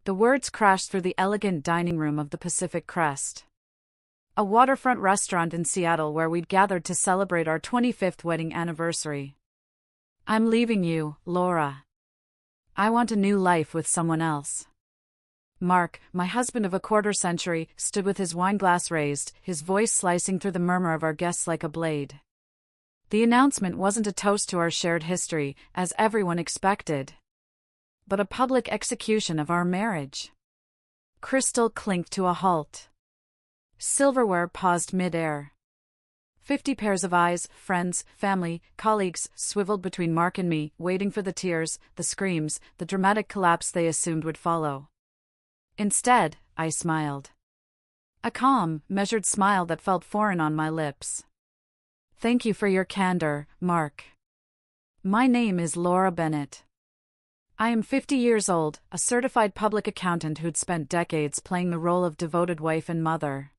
The words crashed through the elegant dining room of the Pacific Crest, a waterfront restaurant in Seattle where we'd gathered to celebrate our 25th wedding anniversary. "I'm leaving you, Laura. I want a new life with someone else." Mark, my husband of a quarter-century, stood with his wine glass raised, his voice slicing through the murmur of our guests like a blade. The announcement wasn't a toast to our shared history, as everyone expected, but a public execution of our marriage. Crystal clinked to a halt. Silverware paused mid-air. 50 pairs of eyes, friends, family, colleagues, swiveled between Mark and me, waiting for the tears, the screams, the dramatic collapse they assumed would follow. Instead, I smiled. A calm, measured smile that felt foreign on my lips. "Thank you for your candor, Mark. My name is Laura Bennett. I am 50 years old, a certified public accountant who'd spent decades playing the role of devoted wife and mother.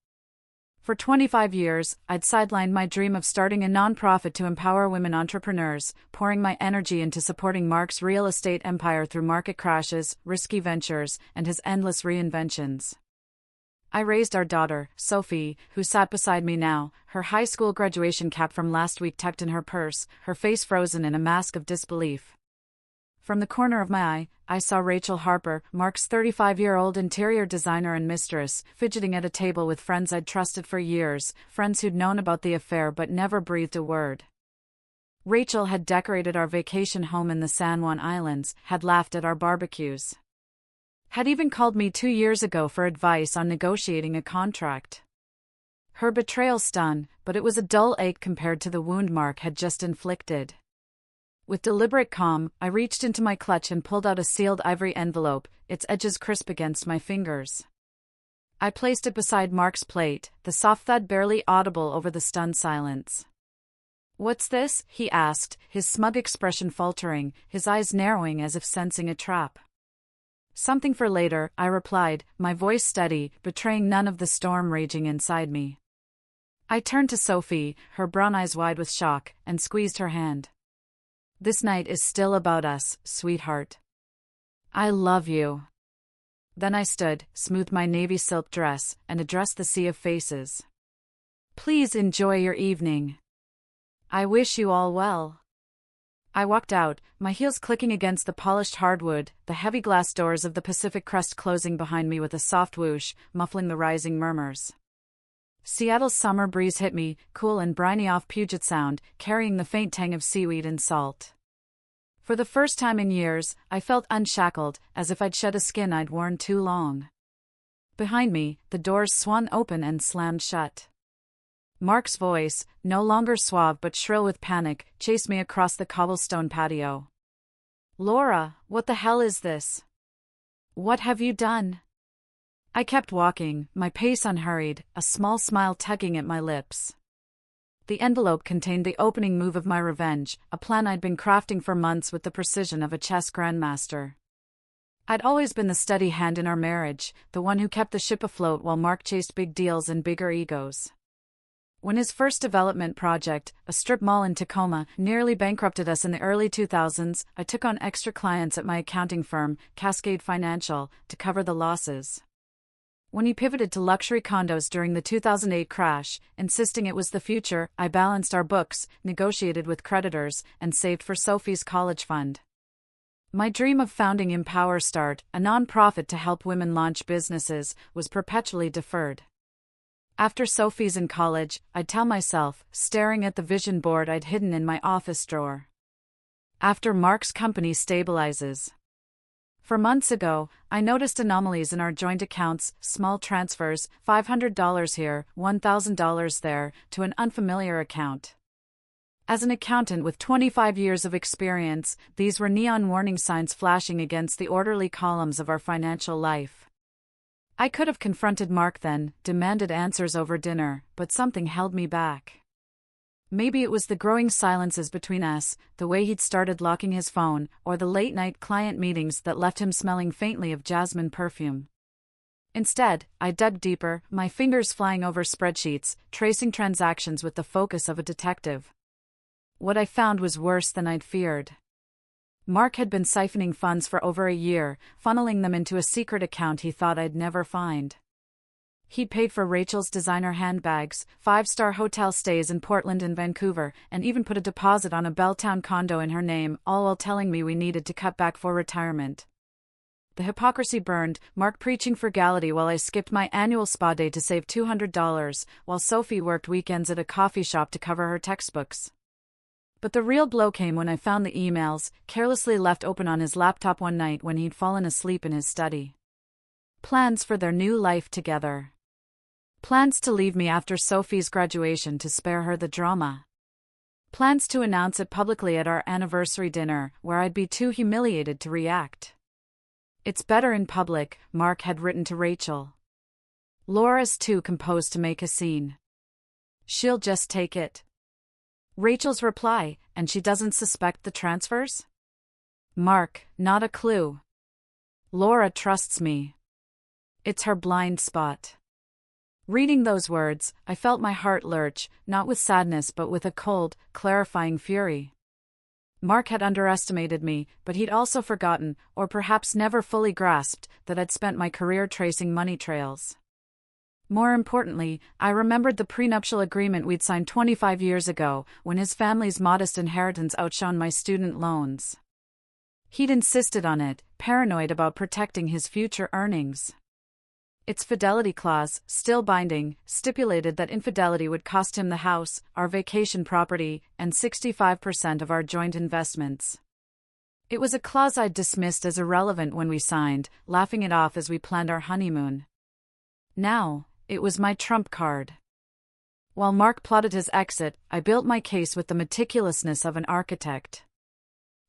For 25 years, I'd sidelined my dream of starting a nonprofit to empower women entrepreneurs, pouring my energy into supporting Mark's real estate empire through market crashes, risky ventures, and his endless reinventions. I raised our daughter, Sophie, who sat beside me now, her high school graduation cap from last week tucked in her purse, her face frozen in a mask of disbelief. From the corner of my eye, I saw Rachel Harper, Mark's 35-year-old interior designer and mistress, fidgeting at a table with friends I'd trusted for years, friends who'd known about the affair but never breathed a word. Rachel had decorated our vacation home in the San Juan Islands, had laughed at our barbecues, had even called me 2 years ago for advice on negotiating a contract. Her betrayal stung, but it was a dull ache compared to the wound Mark had just inflicted. With deliberate calm, I reached into my clutch and pulled out a sealed ivory envelope, its edges crisp against my fingers. I placed it beside Mark's plate, the soft thud barely audible over the stunned silence. "What's this?" he asked, his smug expression faltering, his eyes narrowing as if sensing a trap. "Something for later," I replied, my voice steady, betraying none of the storm raging inside me. I turned to Sophie, her brown eyes wide with shock, and squeezed her hand. "This night is still about us, sweetheart. I love you." Then I stood, smoothed my navy silk dress, and addressed the sea of faces. "Please enjoy your evening. I wish you all well." I walked out, my heels clicking against the polished hardwood, the heavy glass doors of the Pacific Crest closing behind me with a soft whoosh, muffling the rising murmurs. Seattle's summer breeze hit me, cool and briny off Puget Sound, carrying the faint tang of seaweed and salt. For the first time in years, I felt unshackled, as if I'd shed a skin I'd worn too long. Behind me, the doors swung open and slammed shut. Mark's voice, no longer suave but shrill with panic, chased me across the cobblestone patio. "Laura, what the hell is this? What have you done?" I kept walking, my pace unhurried, a small smile tugging at my lips. The envelope contained the opening move of my revenge, a plan I'd been crafting for months with the precision of a chess grandmaster. I'd always been the steady hand in our marriage, the one who kept the ship afloat while Mark chased big deals and bigger egos. When his first development project, a strip mall in Tacoma, nearly bankrupted us in the early 2000s, I took on extra clients at my accounting firm, Cascade Financial, to cover the losses. When he pivoted to luxury condos during the 2008 crash, insisting it was the future, I balanced our books, negotiated with creditors, and saved for Sophie's college fund. My dream of founding Empower Start, a nonprofit to help women launch businesses, was perpetually deferred. After Sophie's in college, I'd tell myself, staring at the vision board I'd hidden in my office drawer. After Mark's company stabilizes. For months ago, I noticed anomalies in our joint accounts, small transfers, $500 here, $1,000 there, to an unfamiliar account. As an accountant with 25 years of experience, these were neon warning signs flashing against the orderly columns of our financial life. I could have confronted Mark then, demanded answers over dinner, but something held me back. Maybe it was the growing silences between us, the way he'd started locking his phone, or the late-night client meetings that left him smelling faintly of jasmine perfume. Instead, I dug deeper, my fingers flying over spreadsheets, tracing transactions with the focus of a detective. What I found was worse than I'd feared. Mark had been siphoning funds for over a year, funneling them into a secret account he thought I'd never find. He'd paid for Rachel's designer handbags, 5-star hotel stays in Portland and Vancouver, and even put a deposit on a Belltown condo in her name, all while telling me we needed to cut back for retirement. The hypocrisy burned, Mark preaching frugality while I skipped my annual spa day to save $200, while Sophie worked weekends at a coffee shop to cover her textbooks. But the real blow came when I found the emails, carelessly left open on his laptop one night when he'd fallen asleep in his study. Plans for their new life together. Plans to leave me after Sophie's graduation to spare her the drama. Plans to announce it publicly at our anniversary dinner, where I'd be too humiliated to react. It's better in public, Mark had written to Rachel. Laura's too composed to make a scene. She'll just take it. Rachel's reply, and she doesn't suspect the transfers? Mark, not a clue. Laura trusts me. It's her blind spot. Reading those words, I felt my heart lurch, not with sadness but with a cold, clarifying fury. Mark had underestimated me, but he'd also forgotten, or perhaps never fully grasped, that I'd spent my career tracing money trails. More importantly, I remembered the prenuptial agreement we'd signed 25 years ago, when his family's modest inheritance outshone my student loans. He'd insisted on it, paranoid about protecting his future earnings. Its fidelity clause, still binding, stipulated that infidelity would cost him the house, our vacation property, and 65% of our joint investments. It was a clause I'd dismissed as irrelevant when we signed, laughing it off as we planned our honeymoon. Now, it was my trump card. While Mark plotted his exit, I built my case with the meticulousness of an architect.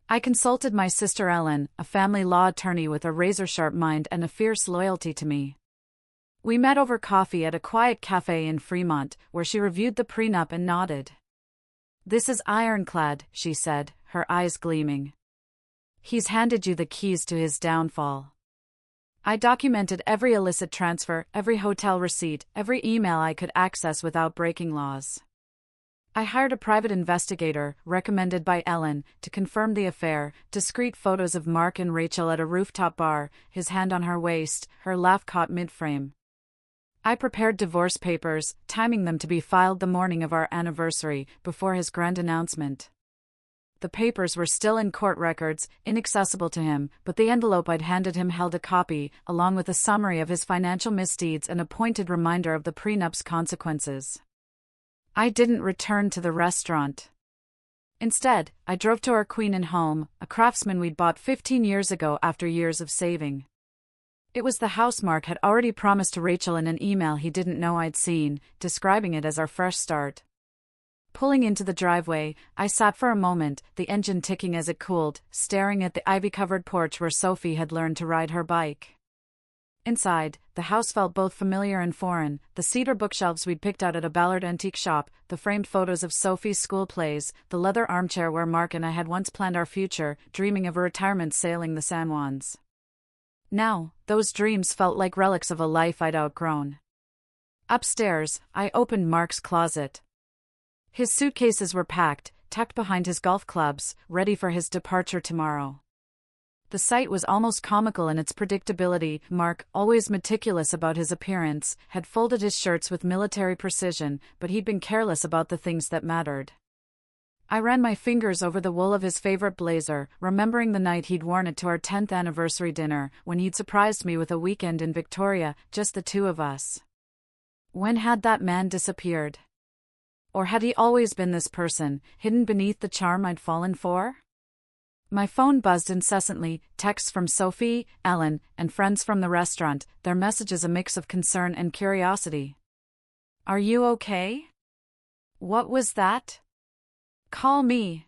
I consulted my sister Ellen, a family law attorney with a razor-sharp mind and a fierce loyalty to me. We met over coffee at a quiet cafe in Fremont, where she reviewed the prenup and nodded. "This is ironclad," she said, her eyes gleaming. "He's handed you the keys to his downfall." I documented every illicit transfer, every hotel receipt, every email I could access without breaking laws. I hired a private investigator, recommended by Ellen, to confirm the affair, discreet photos of Mark and Rachel at a rooftop bar, his hand on her waist, her laugh caught mid-frame. I prepared divorce papers, timing them to be filed the morning of our anniversary, before his grand announcement. The papers were still in court records, inaccessible to him, but the envelope I'd handed him held a copy, along with a summary of his financial misdeeds and a pointed reminder of the prenup's consequences. I didn't return to the restaurant. Instead, I drove to our Queen and home, a craftsman we'd bought 15 years ago after years of saving. It was the house Mark had already promised to Rachel in an email he didn't know I'd seen, describing it as our fresh start. Pulling into the driveway, I sat for a moment, the engine ticking as it cooled, staring at the ivy-covered porch where Sophie had learned to ride her bike. Inside, the house felt both familiar and foreign, the cedar bookshelves we'd picked out at a Ballard antique shop, the framed photos of Sophie's school plays, the leather armchair where Mark and I had once planned our future, dreaming of a retirement sailing the San Juans. Now, those dreams felt like relics of a life I'd outgrown. Upstairs, I opened Mark's closet. His suitcases were packed, tucked behind his golf clubs, ready for his departure tomorrow. The sight was almost comical in its predictability. Mark, always meticulous about his appearance, had folded his shirts with military precision, but he'd been careless about the things that mattered. I ran my fingers over the wool of his favorite blazer, remembering the night he'd worn it to our 10th anniversary dinner, when he'd surprised me with a weekend in Victoria, just the two of us. When had that man disappeared? Or had he always been this person, hidden beneath the charm I'd fallen for? My phone buzzed incessantly, texts from Sophie, Ellen, and friends from the restaurant, their messages a mix of concern and curiosity. "Are you okay? What was that? Call me."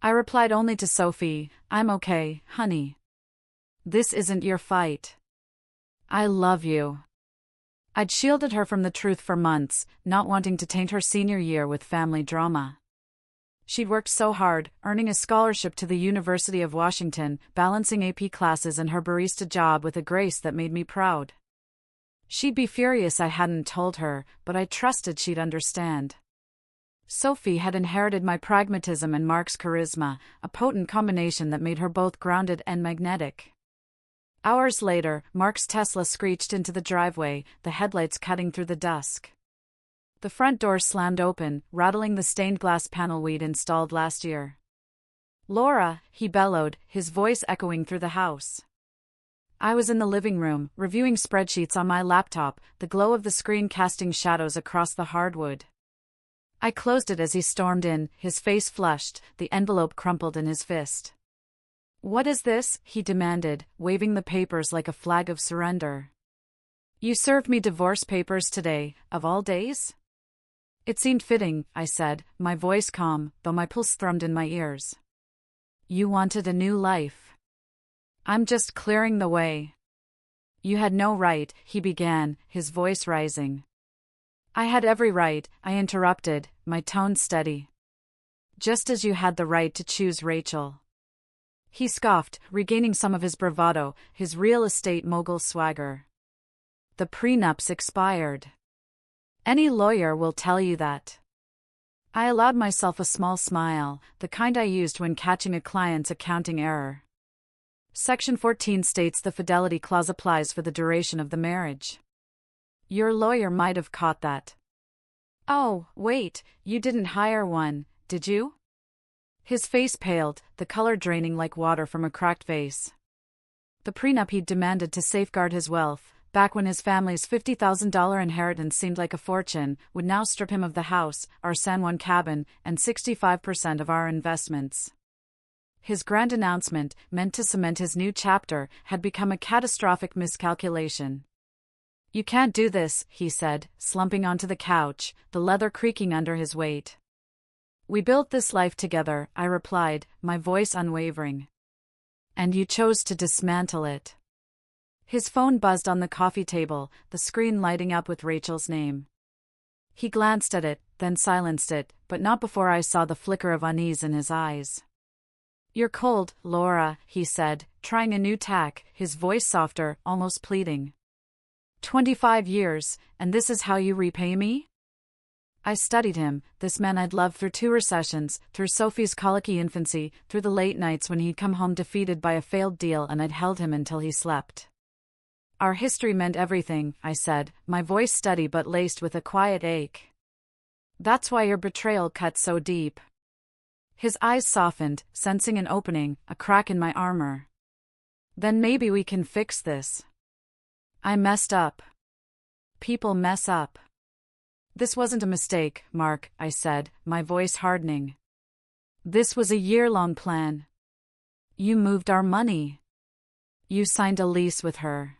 I replied only to Sophie, "I'm okay, honey. This isn't your fight. I love you." I'd shielded her from the truth for months, not wanting to taint her senior year with family drama. She'd worked so hard, earning a scholarship to the University of Washington, balancing AP classes and her barista job with a grace that made me proud. She'd be furious I hadn't told her, but I trusted she'd understand. Sophie had inherited my pragmatism and Mark's charisma, a potent combination that made her both grounded and magnetic. Hours later, Mark's Tesla screeched into the driveway, the headlights cutting through the dusk. The front door slammed open, rattling the stained glass panel we'd installed last year. "Laura," he bellowed, his voice echoing through the house. I was in the living room, reviewing spreadsheets on my laptop, the glow of the screen casting shadows across the hardwood. I closed it as he stormed in, his face flushed, the envelope crumpled in his fist. "What is this?" he demanded, waving the papers like a flag of surrender. "You served me divorce papers today, of all days?" "It seemed fitting," I said, my voice calm, though my pulse thrummed in my ears. "You wanted a new life. I'm just clearing the way." "You had no right," he began, his voice rising. "I had every right," I interrupted, my tone steady. "Just as you had the right to choose Rachel." He scoffed, regaining some of his bravado, his real estate mogul swagger. "The prenup's expired. Any lawyer will tell you that." I allowed myself a small smile, the kind I used when catching a client's accounting error. Section 14 states the fidelity clause applies for the duration of the marriage. Your lawyer might have caught that. "Oh, wait, you didn't hire one, did you?" His face paled, the color draining like water from a cracked vase. The prenup he'd demanded to safeguard his wealth, back when his family's $50,000 inheritance seemed like a fortune, would now strip him of the house, our San Juan cabin, and 65% of our investments. His grand announcement, meant to cement his new chapter, had become a catastrophic miscalculation. "You can't do this," he said, slumping onto the couch, the leather creaking under his weight. "We built this life together," I replied, my voice unwavering. "And you chose to dismantle it." His phone buzzed on the coffee table, the screen lighting up with Rachel's name. He glanced at it, then silenced it, but not before I saw the flicker of unease in his eyes. "You're cold, Laura," he said, trying a new tack, his voice softer, almost pleading. 25 years, and this is how you repay me?" I studied him, this man I'd loved through 2 recessions, through Sophie's colicky infancy, through the late nights when he'd come home defeated by a failed deal and I'd held him until he slept. "Our history meant everything," I said, my voice steady but laced with a quiet ache. "That's why your betrayal cut so deep." His eyes softened, sensing an opening, a crack in my armor. "Then maybe we can fix this." "I messed up." "People mess up." "This wasn't a mistake, Mark," I said, my voice hardening. "This was a year-long plan. You moved our money. You signed a lease with her.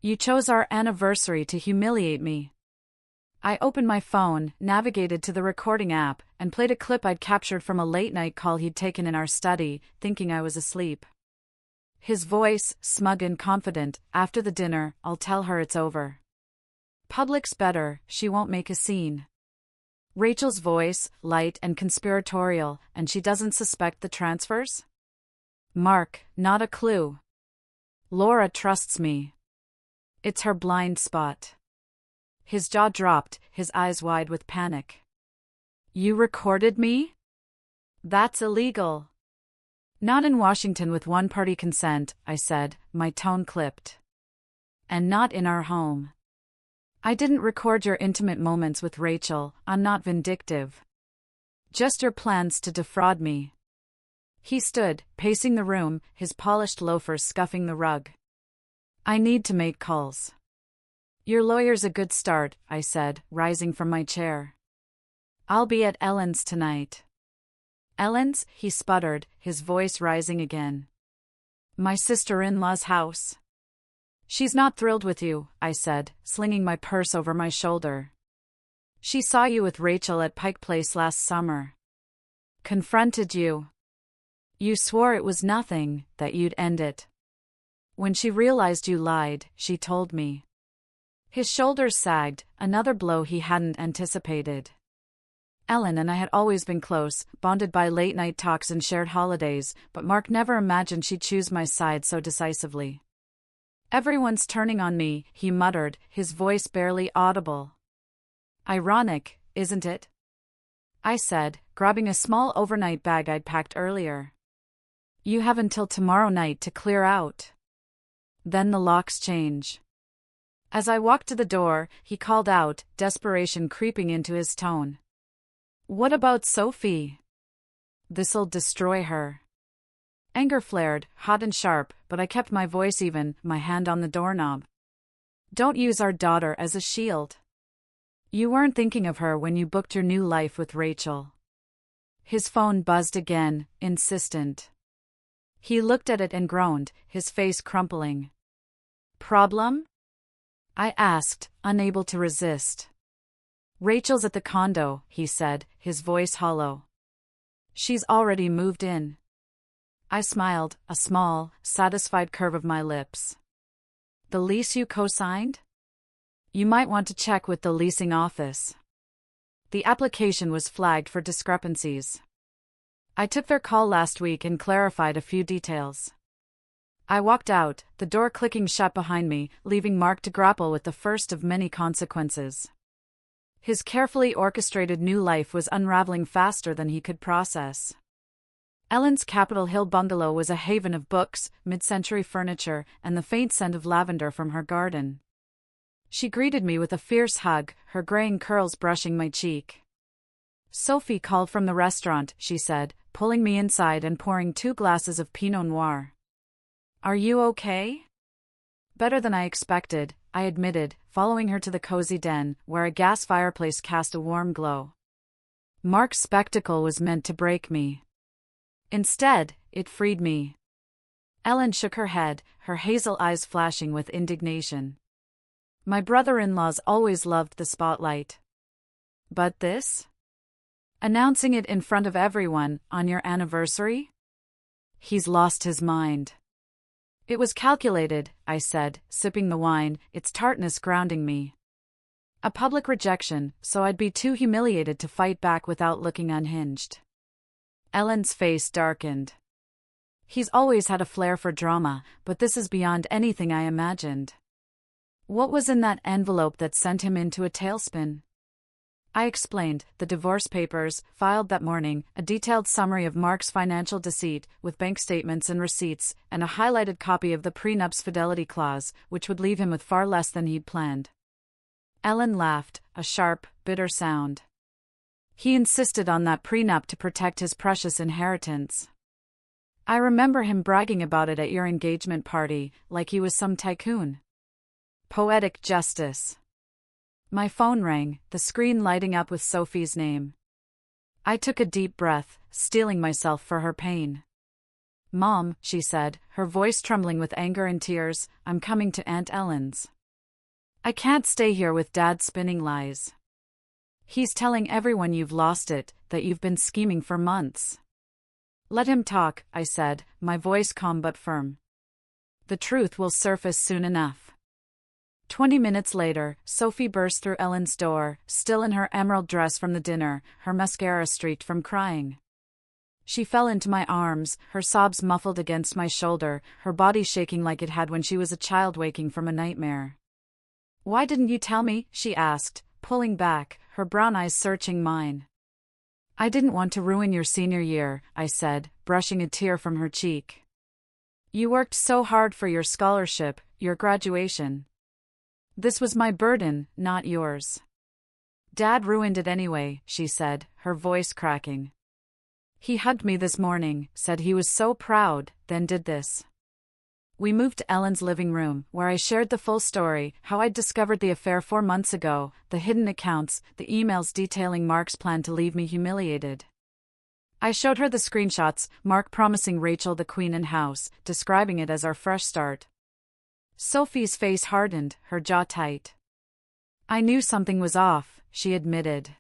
You chose our anniversary to humiliate me." I opened my phone, navigated to the recording app, and played a clip I'd captured from a late-night call he'd taken in our study, thinking I was asleep. His voice, smug and confident, "After the dinner, I'll tell her it's over. Public's better, she won't make a scene." Rachel's voice, light and conspiratorial, "And she doesn't suspect the transfers?" "Mark, not a clue. Laura trusts me. It's her blind spot." His jaw dropped, his eyes wide with panic. "You recorded me? That's illegal." "Not in Washington with one-party consent," I said, my tone clipped. "And not in our home. I didn't record your intimate moments with Rachel, I'm not vindictive. Just your plans to defraud me." He stood, pacing the room, his polished loafers scuffing the rug. "I need to make calls." "Your lawyer's a good start," I said, rising from my chair. "I'll be at Ellen's tonight." "Ellen's?" he sputtered, his voice rising again. "My sister-in-law's house." "She's not thrilled with you," I said, slinging my purse over my shoulder. "She saw you with Rachel at Pike Place last summer. Confronted you. You swore it was nothing, that you'd end it. When she realized you lied, she told me." His shoulders sagged, another blow he hadn't anticipated. Ellen and I had always been close, bonded by late-night talks and shared holidays, but Mark never imagined she'd choose my side so decisively. "Everyone's turning on me," he muttered, his voice barely audible. "Ironic, isn't it?" I said, grabbing a small overnight bag I'd packed earlier. You have until tomorrow night to clear out. Then the locks change. As I walked to the door, he called out, desperation creeping into his tone. What about Sophie? This'll destroy her. Anger flared, hot and sharp, but I kept my voice even, my hand on the doorknob. Don't use our daughter as a shield. You weren't thinking of her when you booked your new life with Rachel. His phone buzzed again, insistent. He looked at it and groaned, his face crumpling. Problem? I asked, unable to resist. Rachel's at the condo, he said, his voice hollow. She's already moved in. I smiled, a small, satisfied curve of my lips. The lease you co-signed? You might want to check with the leasing office. The application was flagged for discrepancies. I took their call last week and clarified a few details. I walked out, the door clicking shut behind me, leaving Mark to grapple with the first of many consequences. His carefully orchestrated new life was unraveling faster than he could process. Ellen's Capitol Hill bungalow was a haven of books, mid-century furniture, and the faint scent of lavender from her garden. She greeted me with a fierce hug, her graying curls brushing my cheek. Sophie called from the restaurant, she said, pulling me inside and pouring 2 glasses of Pinot Noir. Are you okay? Better than I expected, I admitted, following her to the cozy den, where a gas fireplace cast a warm glow. Mark's spectacle was meant to break me. Instead, it freed me. Ellen shook her head, her hazel eyes flashing with indignation. My brother-in-law's always loved the spotlight. But this? Announcing it in front of everyone, on your anniversary? He's lost his mind. It was calculated, I said, sipping the wine, its tartness grounding me. A public rejection, so I'd be too humiliated to fight back without looking unhinged. Ellen's face darkened. He's always had a flair for drama, but this is beyond anything I imagined. What was in that envelope that sent him into a tailspin? I explained, the divorce papers, filed that morning, a detailed summary of Mark's financial deceit, with bank statements and receipts, and a highlighted copy of the prenup's fidelity clause, which would leave him with far less than he'd planned. Ellen laughed, a sharp, bitter sound. He insisted on that prenup to protect his precious inheritance. I remember him bragging about it at your engagement party, like he was some tycoon. Poetic justice. My phone rang, the screen lighting up with Sophie's name. I took a deep breath, steeling myself for her pain. Mom, she said, her voice trembling with anger and tears, I'm coming to Aunt Ellen's. I can't stay here with Dad spinning lies. He's telling everyone you've lost it, that you've been scheming for months. Let him talk, I said, my voice calm but firm. The truth will surface soon enough. 20 minutes later, Sophie burst through Ellen's door, still in her emerald dress from the dinner, her mascara streaked from crying. She fell into my arms, her sobs muffled against my shoulder, her body shaking like it had when she was a child waking from a nightmare. Why didn't you tell me? She asked, pulling back, her brown eyes searching mine. I didn't want to ruin your senior year, I said, brushing a tear from her cheek. You worked so hard for your scholarship, your graduation. This was my burden, not yours. Dad ruined it anyway, she said, her voice cracking. He hugged me this morning, said he was so proud, then did this. We moved to Ellen's living room, where I shared the full story, how I'd discovered the affair 4 months ago, the hidden accounts, the emails detailing Mark's plan to leave me humiliated. I showed her the screenshots, Mark promising Rachel the queen and house, describing it as our fresh start. Sophie's face hardened, her jaw tight. I knew something was off, she admitted.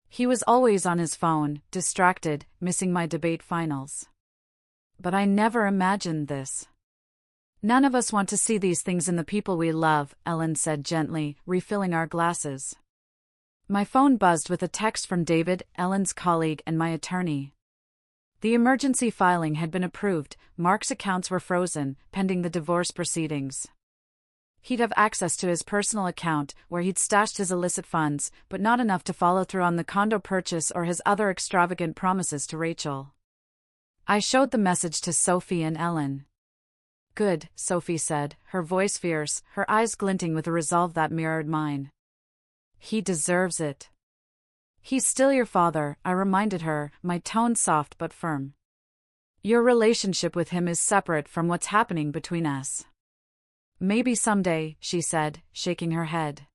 He was always on his phone, distracted, missing my debate finals. But I never imagined this. None of us want to see these things in the people we love, Ellen said gently, refilling our glasses. My phone buzzed with a text from David, Ellen's colleague and my attorney. The emergency filing had been approved, Mark's accounts were frozen, pending the divorce proceedings. He'd have access to his personal account, where he'd stashed his illicit funds, but not enough to follow through on the condo purchase or his other extravagant promises to Rachel. I showed the message to Sophie and Ellen. "Good," Sophie said, her voice fierce, her eyes glinting with a resolve that mirrored mine. "He deserves it." "He's still your father," I reminded her, my tone soft but firm. "Your relationship with him is separate from what's happening between us." "Maybe someday," she said, shaking her head.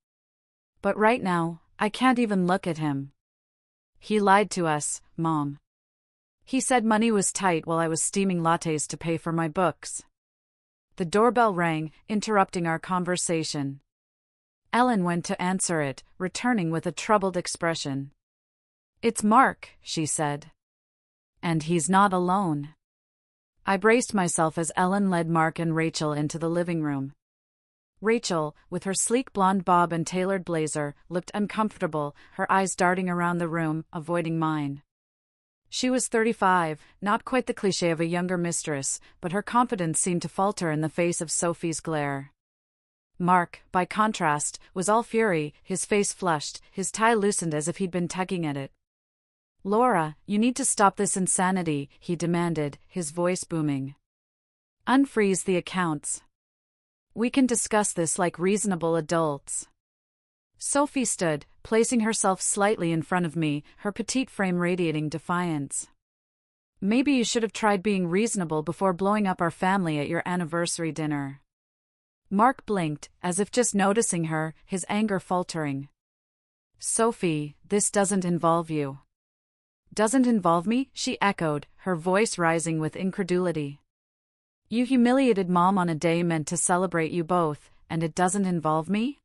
"But right now, I can't even look at him. He lied to us, Mom. He said money was tight while I was steaming lattes to pay for my books." The doorbell rang, interrupting our conversation. Ellen went to answer it, returning with a troubled expression. "It's Mark," she said. "And he's not alone." I braced myself as Ellen led Mark and Rachel into the living room. Rachel, with her sleek blonde bob and tailored blazer, looked uncomfortable, her eyes darting around the room, avoiding mine. She was 35, not quite the cliché of a younger mistress, but her confidence seemed to falter in the face of Sophie's glare. Mark, by contrast, was all fury, his face flushed, his tie loosened as if he'd been tugging at it. "Laura, you need to stop this insanity," he demanded, his voice booming. "Unfreeze the accounts. We can discuss this like reasonable adults." Sophie stood, placing herself slightly in front of me, her petite frame radiating defiance. "Maybe you should have tried being reasonable before blowing up our family at your anniversary dinner." Mark blinked, as if just noticing her, his anger faltering. "Sophie, this doesn't involve you." "Doesn't involve me?" she echoed, her voice rising with incredulity. "You humiliated Mom on a day meant to celebrate you both, and it doesn't involve me?"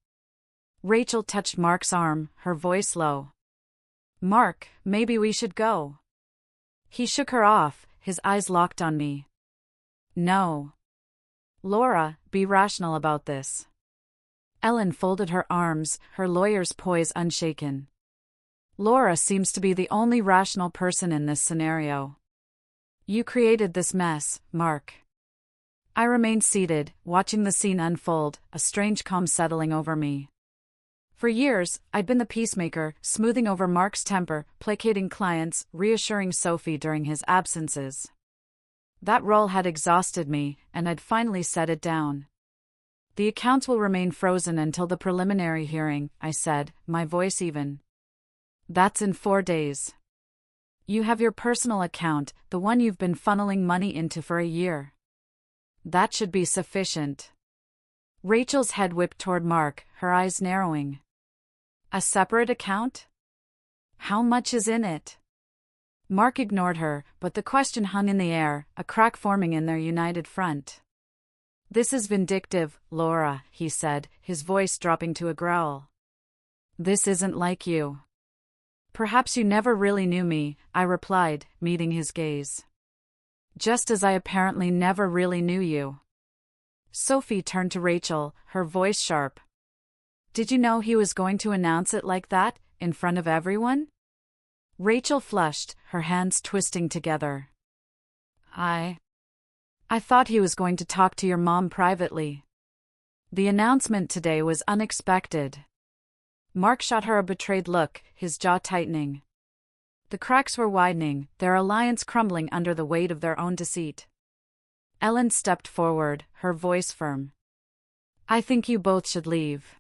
Rachel touched Mark's arm, her voice low. "Mark, maybe we should go." He shook her off, his eyes locked on me. "No. Laura, be rational about this." Ellen folded her arms, her lawyer's poise unshaken. "Laura seems to be the only rational person in this scenario. You created this mess, Mark." I remained seated, watching the scene unfold, a strange calm settling over me. For years, I'd been the peacemaker, smoothing over Mark's temper, placating clients, reassuring Sophie during his absences. That role had exhausted me, and I'd finally set it down. "The accounts will remain frozen until the preliminary hearing," I said, my voice even. "That's in 4 days. You have your personal account, the one you've been funneling money into for a year. That should be sufficient." Rachel's head whipped toward Mark, her eyes narrowing. "A separate account? How much is in it?" Mark ignored her, but the question hung in the air, a crack forming in their united front. "This is vindictive, Laura," he said, his voice dropping to a growl. "This isn't like you." "Perhaps you never really knew me," I replied, meeting his gaze. "Just as I apparently never really knew you." Sophie turned to Rachel, her voice sharp. "Did you know he was going to announce it like that, in front of everyone?" Rachel flushed, her hands twisting together. I thought he was going to talk to your mom privately. The announcement today was unexpected." Mark shot her a betrayed look, his jaw tightening. The cracks were widening, their alliance crumbling under the weight of their own deceit. Ellen stepped forward, her voice firm. "I think you both should leave.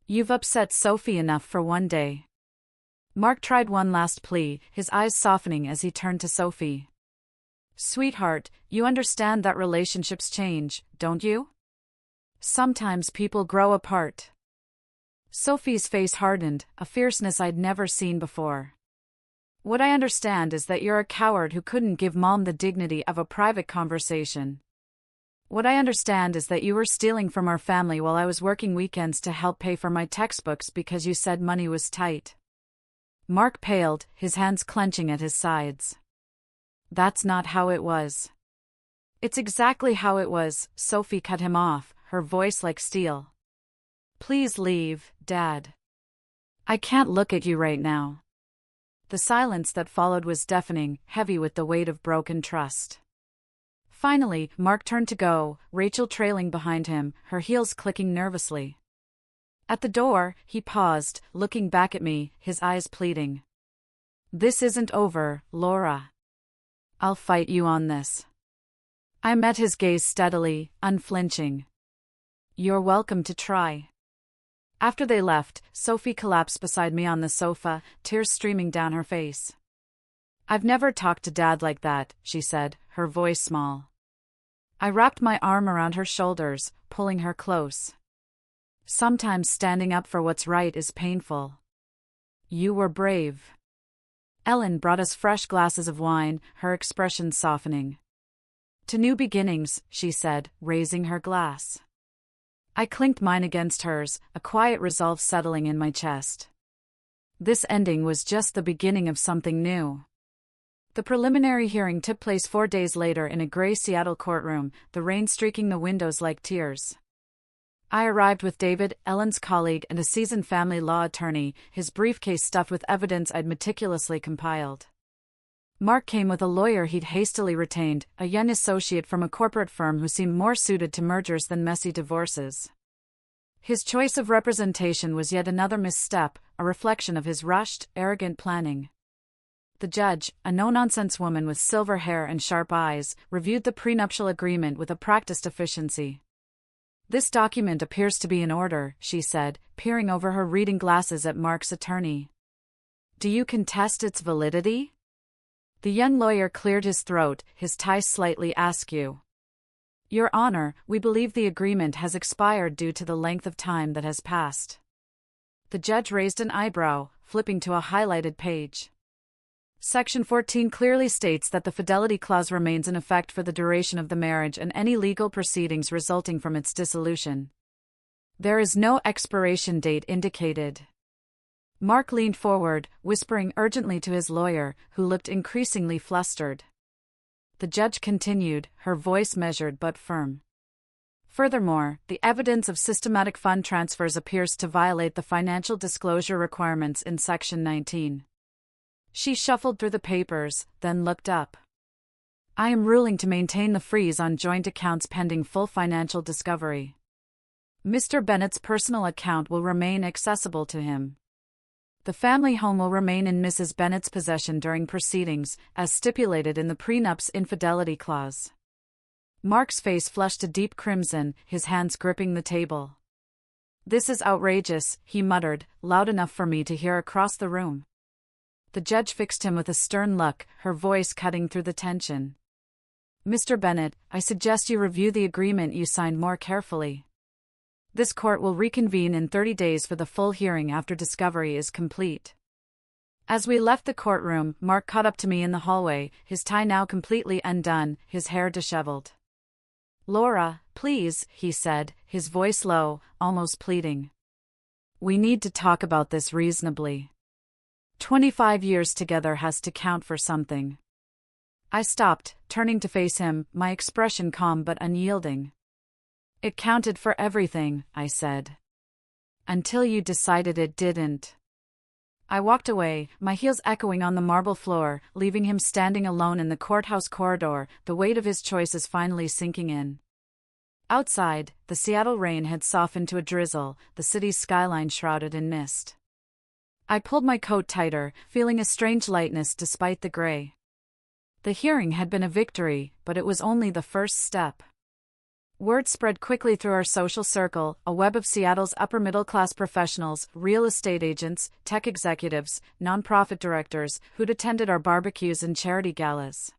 You've upset Sophie enough for one day." Mark tried one last plea, his eyes softening as he turned to Sophie. "Sweetheart, you understand that relationships change, don't you? Sometimes people grow apart." Sophie's face hardened, a fierceness I'd never seen before. "What I understand is that you're a coward who couldn't give Mom the dignity of a private conversation. What I understand is that you were stealing from our family while I was working weekends to help pay for my textbooks because you said money was tight." Mark paled, his hands clenching at his sides. "That's not how it was." "It's exactly how it was," Sophie cut him off, her voice like steel. "Please leave, Dad. I can't look at you right now." The silence that followed was deafening, heavy with the weight of broken trust. Finally, Mark turned to go, Rachel trailing behind him, her heels clicking nervously. At the door, he paused, looking back at me, his eyes pleading. "This isn't over, Laura. I'll fight you on this." I met his gaze steadily, unflinching. "You're welcome to try." After they left, Sophie collapsed beside me on the sofa, tears streaming down her face. "I've never talked to Dad like that," she said, her voice small. I wrapped my arm around her shoulders, pulling her close. "Sometimes standing up for what's right is painful. You were brave." Ellen brought us fresh glasses of wine, her expression softening. "To new beginnings," she said, raising her glass. I clinked mine against hers, a quiet resolve settling in my chest. This ending was just the beginning of something new. The preliminary hearing took place 4 days later in a gray Seattle courtroom, the rain streaking the windows like tears. I arrived with David, Ellen's colleague and a seasoned family law attorney, his briefcase stuffed with evidence I'd meticulously compiled. Mark came with a lawyer he'd hastily retained, a young associate from a corporate firm who seemed more suited to mergers than messy divorces. His choice of representation was yet another misstep, a reflection of his rushed, arrogant planning. The judge, a no-nonsense woman with silver hair and sharp eyes, reviewed the prenuptial agreement with a practiced efficiency. "This document appears to be in order," she said, peering over her reading glasses at Mark's attorney. "Do you contest its validity?" The young lawyer cleared his throat, his tie slightly askew. "Your Honor, we believe the agreement has expired due to the length of time that has passed." The judge raised an eyebrow, flipping to a highlighted page. Section 14 clearly states that the fidelity clause remains in effect for the duration of the marriage and any legal proceedings resulting from its dissolution. There is no expiration date indicated. Mark leaned forward, whispering urgently to his lawyer, who looked increasingly flustered. The judge continued, her voice measured but firm. "Furthermore, the evidence of systematic fund transfers appears to violate the financial disclosure requirements in Section 19. She shuffled through the papers, then looked up. "I am ruling to maintain the freeze on joint accounts pending full financial discovery. Mr. Bennett's personal account will remain accessible to him. The family home will remain in Mrs. Bennett's possession during proceedings, as stipulated in the prenup's infidelity clause." Mark's face flushed a deep crimson, his hands gripping the table. "This is outrageous," he muttered, loud enough for me to hear across the room. The judge fixed him with a stern look, her voice cutting through the tension. "Mr. Bennett, I suggest you review the agreement you signed more carefully. This court will reconvene in 30 days for the full hearing after discovery is complete." As we left the courtroom, Mark caught up to me in the hallway, his tie now completely undone, his hair disheveled. "Laura, please," he said, his voice low, almost pleading. "We need to talk about this reasonably. 25 years together has to count for something." I stopped, turning to face him, my expression calm but unyielding. "It counted for everything," I said. "Until you decided it didn't." I walked away, my heels echoing on the marble floor, leaving him standing alone in the courthouse corridor, the weight of his choices finally sinking in. Outside, the Seattle rain had softened to a drizzle, the city's skyline shrouded in mist. I pulled my coat tighter, feeling a strange lightness despite the gray. The hearing had been a victory, but it was only the first step. Word spread quickly through our social circle, a web of Seattle's upper-middle-class professionals, real estate agents, tech executives, nonprofit directors, who'd attended our barbecues and charity galas.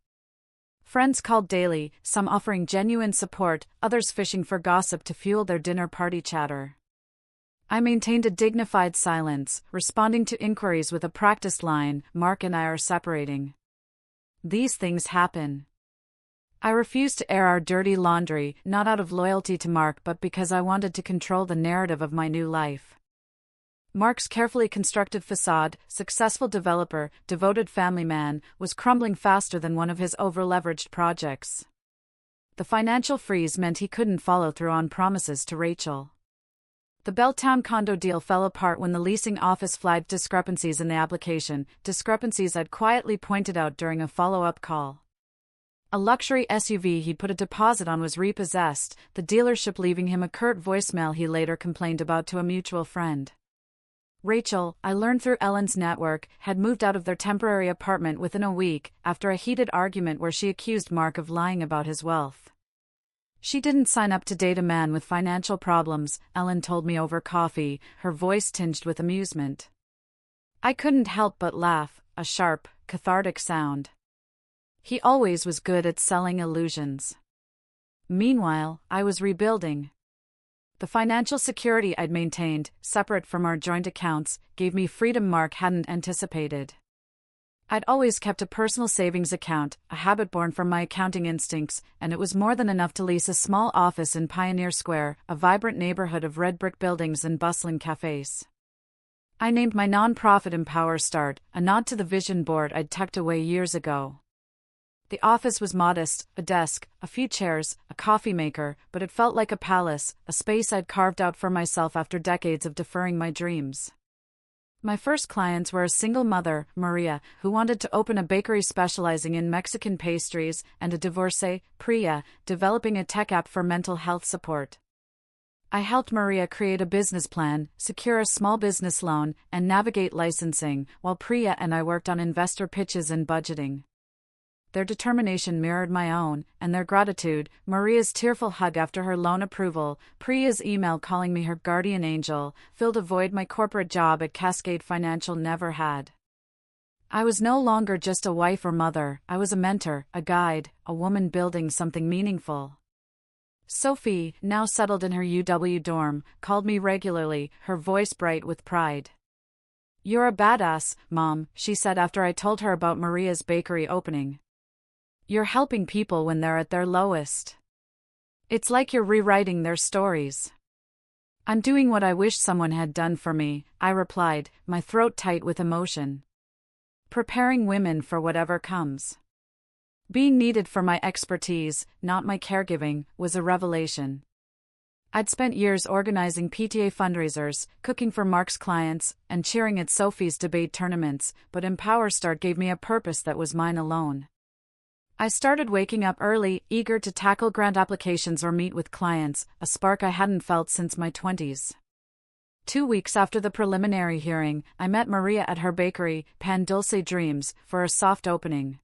Friends called daily, some offering genuine support, others fishing for gossip to fuel their dinner party chatter. I maintained a dignified silence, responding to inquiries with a practiced line, "Mark and I are separating. These things happen." I refused to air our dirty laundry, not out of loyalty to Mark but because I wanted to control the narrative of my new life. Mark's carefully constructed facade, successful developer, devoted family man, was crumbling faster than one of his over-leveraged projects. The financial freeze meant he couldn't follow through on promises to Rachel. The Belltown condo deal fell apart when the leasing office flagged discrepancies in the application, discrepancies I'd quietly pointed out during a follow-up call. A luxury SUV he'd put a deposit on was repossessed, the dealership leaving him a curt voicemail he later complained about to a mutual friend. Rachel, I learned through Ellen's network, had moved out of their temporary apartment within a week after a heated argument where she accused Mark of lying about his wealth. She didn't sign up to date a man with financial problems, Ellen told me over coffee, her voice tinged with amusement. I couldn't help but laugh, a sharp, cathartic sound. He always was good at selling illusions. Meanwhile, I was rebuilding. The financial security I'd maintained, separate from our joint accounts, gave me freedom Mark hadn't anticipated. I'd always kept a personal savings account, a habit born from my accounting instincts, and it was more than enough to lease a small office in Pioneer Square, a vibrant neighborhood of red brick buildings and bustling cafes. I named my nonprofit Empower Start, a nod to the vision board I'd tucked away years ago. The office was modest, a desk, a few chairs, a coffee maker, but it felt like a palace, a space I'd carved out for myself after decades of deferring my dreams. My first clients were a single mother, Maria, who wanted to open a bakery specializing in Mexican pastries, and a divorcee, Priya, developing a tech app for mental health support. I helped Maria create a business plan, secure a small business loan, and navigate licensing, while Priya and I worked on investor pitches and budgeting. Their determination mirrored my own, and their gratitude, Maria's tearful hug after her loan approval, Priya's email calling me her guardian angel, filled a void my corporate job at Cascade Financial never had. I was no longer just a wife or mother, I was a mentor, a guide, a woman building something meaningful. Sophie, now settled in her UW dorm, called me regularly, her voice bright with pride. "You're a badass, Mom," she said after I told her about Maria's bakery opening. "You're helping people when they're at their lowest. It's like you're rewriting their stories." "I'm doing what I wish someone had done for me," I replied, my throat tight with emotion. Preparing women for whatever comes. Being needed for my expertise, not my caregiving, was a revelation. I'd spent years organizing PTA fundraisers, cooking for Mark's clients, and cheering at Sophie's debate tournaments, but Empower Start gave me a purpose that was mine alone. I started waking up early, eager to tackle grant applications or meet with clients, a spark I hadn't felt since my 20s. 2 weeks after the preliminary hearing, I met Maria at her bakery, Pan Dulce Dreams, for a soft opening.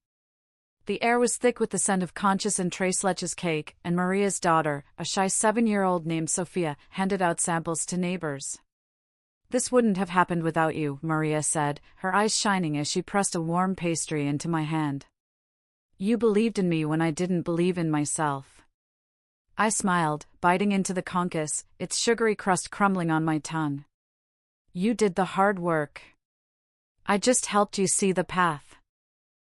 The air was thick with the scent of Conchas and Tres Leches cake, and Maria's daughter, a shy 7-year-old named Sophia, handed out samples to neighbors. "This wouldn't have happened without you," Maria said, her eyes shining as she pressed a warm pastry into my hand. "You believed in me when I didn't believe in myself." I smiled, biting into the conchas, its sugary crust crumbling on my tongue. "You did the hard work. I just helped you see the path."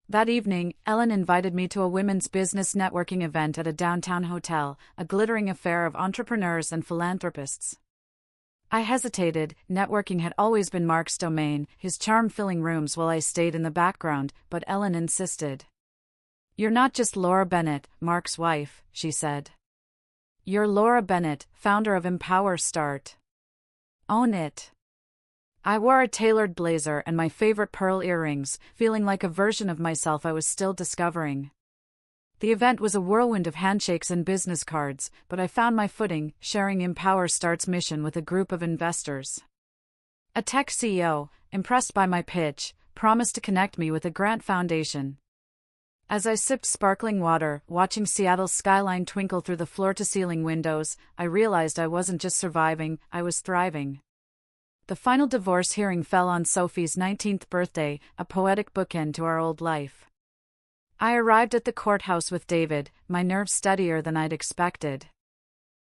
That evening, Ellen invited me to a women's business networking event at a downtown hotel, a glittering affair of entrepreneurs and philanthropists. I hesitated, networking had always been Mark's domain, his charm filling rooms while I stayed in the background, but Ellen insisted. "You're not just Laura Bennett, Mark's wife," she said. "You're Laura Bennett, founder of Empower Start. Own it." I wore a tailored blazer and my favorite pearl earrings, feeling like a version of myself I was still discovering. The event was a whirlwind of handshakes and business cards, but I found my footing, sharing Empower Start's mission with a group of investors. A tech CEO, impressed by my pitch, promised to connect me with a grant foundation. As I sipped sparkling water, watching Seattle's skyline twinkle through the floor-to-ceiling windows, I realized I wasn't just surviving, I was thriving. The final divorce hearing fell on Sophie's 19th birthday, a poetic bookend to our old life. I arrived at the courthouse with David, my nerves steadier than I'd expected.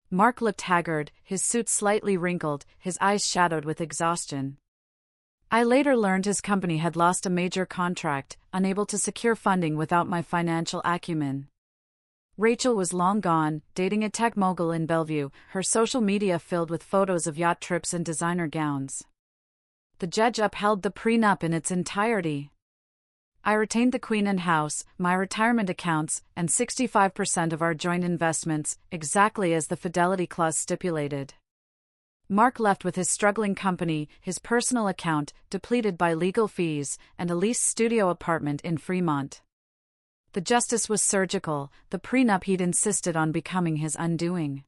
Mark looked haggard, his suit slightly wrinkled, his eyes shadowed with exhaustion. I later learned his company had lost a major contract, unable to secure funding without my financial acumen. Rachel was long gone, dating a tech mogul in Bellevue, her social media filled with photos of yacht trips and designer gowns. The judge upheld the prenup in its entirety. I retained the Queen and House, my retirement accounts, and 65% of our joint investments, exactly as the fidelity clause stipulated. Mark left with his struggling company, his personal account, depleted by legal fees, and a leased studio apartment in Fremont. The justice was surgical, the prenup he'd insisted on becoming his undoing.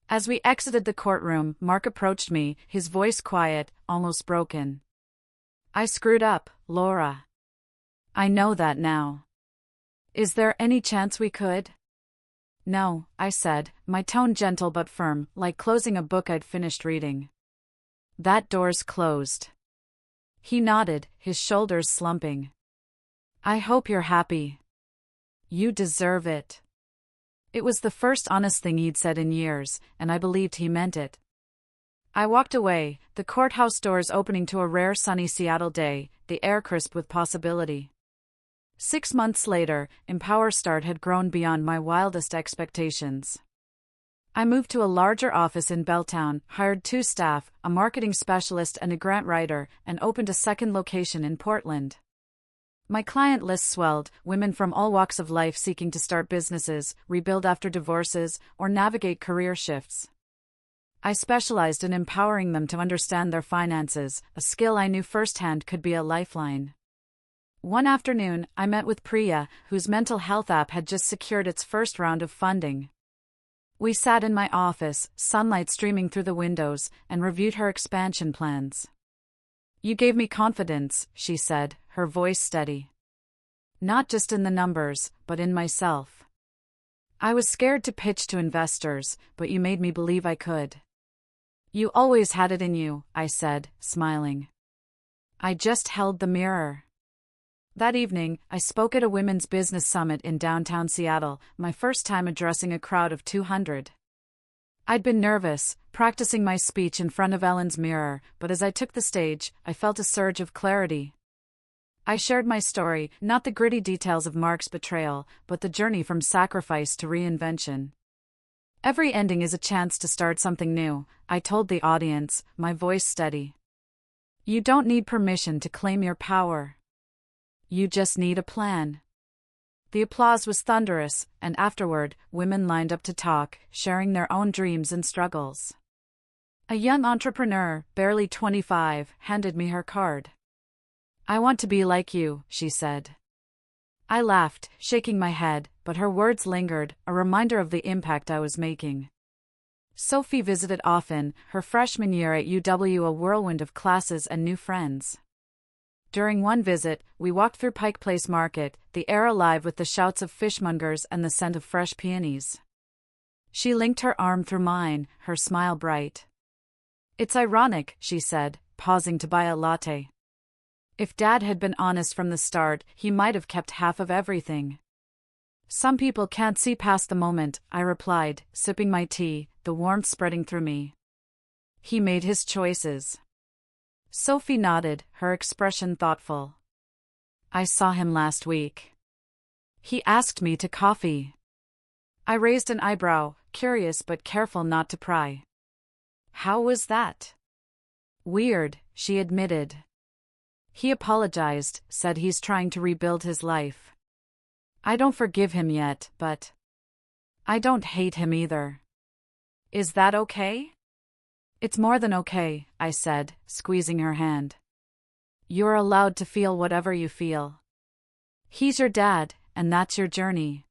As we exited the courtroom, Mark approached me, his voice quiet, almost broken. I screwed up, Laura. I know that now. Is there any chance we could? No, I said, my tone gentle but firm, like closing a book I'd finished reading. That door's closed. He nodded, his shoulders slumping. I hope you're happy. You deserve it. It was the first honest thing he'd said in years, and I believed he meant it. I walked away, the courthouse doors opening to a rare sunny Seattle day, the air crisp with possibility. 6 months later, Empower Start had grown beyond my wildest expectations. I moved to a larger office in Belltown, hired 2 staff, a marketing specialist and a grant writer, and opened a second location in Portland. My client list swelled, women from all walks of life seeking to start businesses, rebuild after divorces, or navigate career shifts. I specialized in empowering them to understand their finances, a skill I knew firsthand could be a lifeline. One afternoon, I met with Priya, whose mental health app had just secured its first round of funding. We sat in my office, sunlight streaming through the windows, and reviewed her expansion plans. You gave me confidence, she said, her voice steady. Not just in the numbers, but in myself. I was scared to pitch to investors, but you made me believe I could. You always had it in you, I said, smiling. I just held the mirror. That evening, I spoke at a women's business summit in downtown Seattle, my first time addressing a crowd of 200. I'd been nervous, practicing my speech in front of Ellen's mirror, but as I took the stage, I felt a surge of clarity. I shared my story, not the gritty details of Mark's betrayal, but the journey from sacrifice to reinvention. Every ending is a chance to start something new, I told the audience, my voice steady. You don't need permission to claim your power. You just need a plan. The applause was thunderous, and afterward, women lined up to talk, sharing their own dreams and struggles. A young entrepreneur, barely 25, handed me her card. I want to be like you, she said. I laughed, shaking my head, but her words lingered, a reminder of the impact I was making. Sophie visited often, her freshman year at UW a whirlwind of classes and new friends. During one visit, we walked through Pike Place Market, the air alive with the shouts of fishmongers and the scent of fresh peonies. She linked her arm through mine, her smile bright. It's ironic, she said, pausing to buy a latte. If Dad had been honest from the start, he might have kept half of everything. Some people can't see past the moment, I replied, sipping my tea, the warmth spreading through me. He made his choices. Sophie nodded, her expression thoughtful. I saw him last week. He asked me to coffee. I raised an eyebrow, curious but careful not to pry. How was that? Weird, she admitted. He apologized, said he's trying to rebuild his life. I don't forgive him yet, but I don't hate him either. Is that okay? It's more than okay, I said, squeezing her hand. You're allowed to feel whatever you feel. He's your dad, and that's your journey.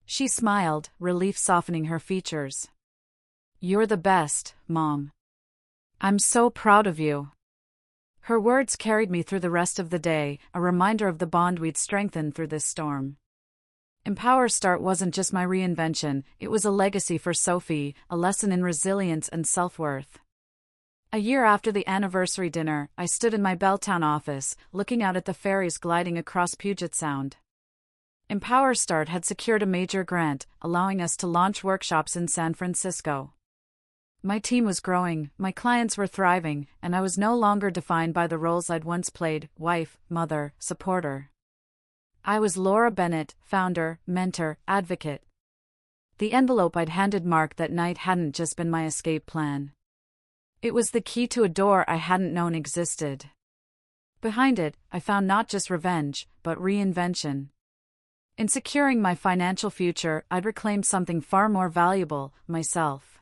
She smiled, relief softening her features. You're the best, Mom. I'm so proud of you. Her words carried me through the rest of the day, a reminder of the bond we'd strengthened through this storm. Empower Start wasn't just my reinvention, it was a legacy for Sophie, a lesson in resilience and self-worth. A year after the anniversary dinner, I stood in my Belltown office, looking out at the ferries gliding across Puget Sound. Empower Start had secured a major grant, allowing us to launch workshops in San Francisco. My team was growing, my clients were thriving, and I was no longer defined by the roles I'd once played: wife, mother, supporter. I was Laura Bennett, founder, mentor, advocate. The envelope I'd handed Mark that night hadn't just been my escape plan. It was the key to a door I hadn't known existed. Behind it, I found not just revenge, but reinvention. In securing my financial future, I'd reclaimed something far more valuable: myself.